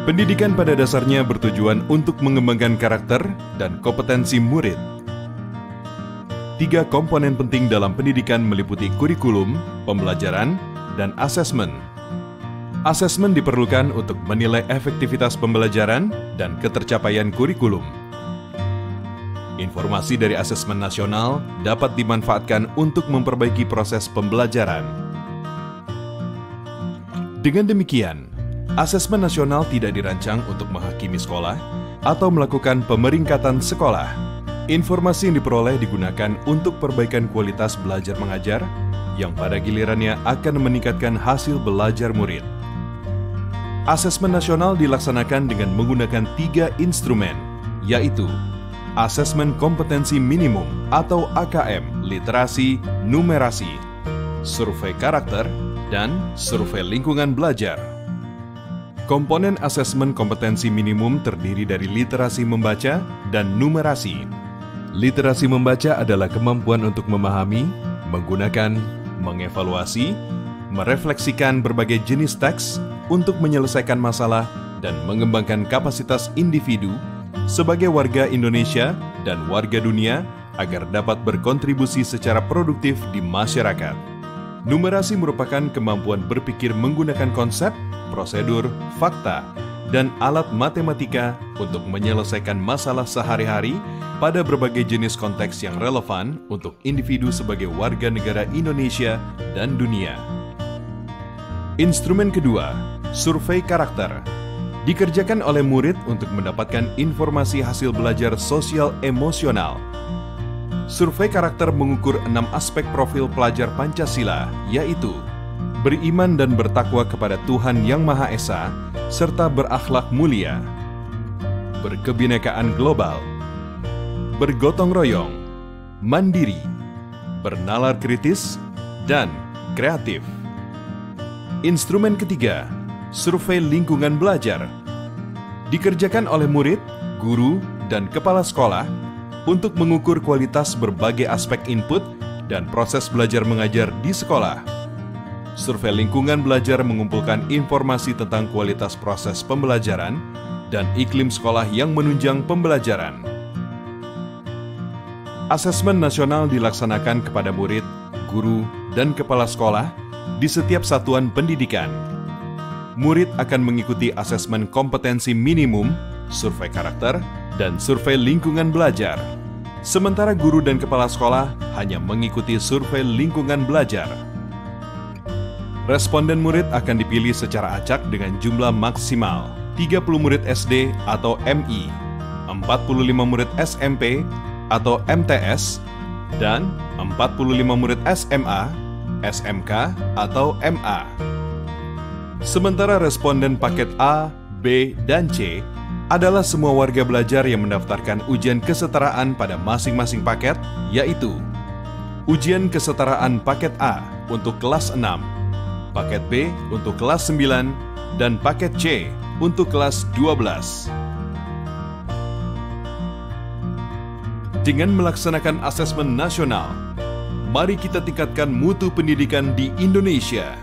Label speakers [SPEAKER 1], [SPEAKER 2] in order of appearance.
[SPEAKER 1] Pendidikan pada dasarnya bertujuan untuk mengembangkan karakter dan kompetensi murid. 3 komponen penting dalam pendidikan meliputi kurikulum, pembelajaran, dan asesmen. Asesmen diperlukan untuk menilai efektivitas pembelajaran dan ketercapaian kurikulum. Informasi dari asesmen nasional dapat dimanfaatkan untuk memperbaiki proses pembelajaran. Dengan demikian, asesmen nasional tidak dirancang untuk menghakimi sekolah atau melakukan pemeringkatan sekolah. Informasi yang diperoleh digunakan untuk perbaikan kualitas belajar mengajar yang pada gilirannya akan meningkatkan hasil belajar murid. Asesmen nasional dilaksanakan dengan menggunakan 3 instrumen, yaitu Asesmen Kompetensi Minimum atau AKM, Literasi, Numerasi, Survei Karakter, dan Survei Lingkungan Belajar. Komponen asesmen kompetensi minimum terdiri dari literasi membaca dan numerasi. Literasi membaca adalah kemampuan untuk memahami, menggunakan, mengevaluasi, merefleksikan berbagai jenis teks untuk menyelesaikan masalah dan mengembangkan kapasitas individu sebagai warga Indonesia dan warga dunia agar dapat berkontribusi secara produktif di masyarakat. Numerasi merupakan kemampuan berpikir menggunakan konsep, prosedur, fakta, dan alat matematika untuk menyelesaikan masalah sehari-hari pada berbagai jenis konteks yang relevan untuk individu sebagai warga negara Indonesia dan dunia. Instrumen kedua, survei karakter, dikerjakan oleh murid untuk mendapatkan informasi hasil belajar sosial emosional. Survei karakter mengukur 6 aspek profil pelajar Pancasila, yaitu beriman dan bertakwa kepada Tuhan Yang Maha Esa, serta berakhlak mulia, berkebinekaan global, bergotong royong, mandiri, bernalar kritis, dan kreatif. Instrumen ketiga, survei lingkungan belajar, dikerjakan oleh murid, guru, dan kepala sekolah untuk mengukur kualitas berbagai aspek input dan proses belajar mengajar di sekolah. Survei lingkungan belajar mengumpulkan informasi tentang kualitas proses pembelajaran dan iklim sekolah yang menunjang pembelajaran. Asesmen nasional dilaksanakan kepada murid, guru, dan kepala sekolah di setiap satuan pendidikan. Murid akan mengikuti asesmen kompetensi minimum, survei karakter, dan survei lingkungan belajar. Sementara guru dan kepala sekolah hanya mengikuti survei lingkungan belajar. Responden murid akan dipilih secara acak dengan jumlah maksimal 30 murid SD atau MI, 45 murid SMP atau MTS, dan 45 murid SMA, SMK atau MA. Sementara responden paket A, B, dan C adalah semua warga belajar yang mendaftarkan ujian kesetaraan pada masing-masing paket, yaitu ujian kesetaraan paket A untuk kelas 6, paket B untuk kelas 9, dan paket C untuk kelas 12. Dengan melaksanakan asesmen nasional, mari kita tingkatkan mutu pendidikan di Indonesia.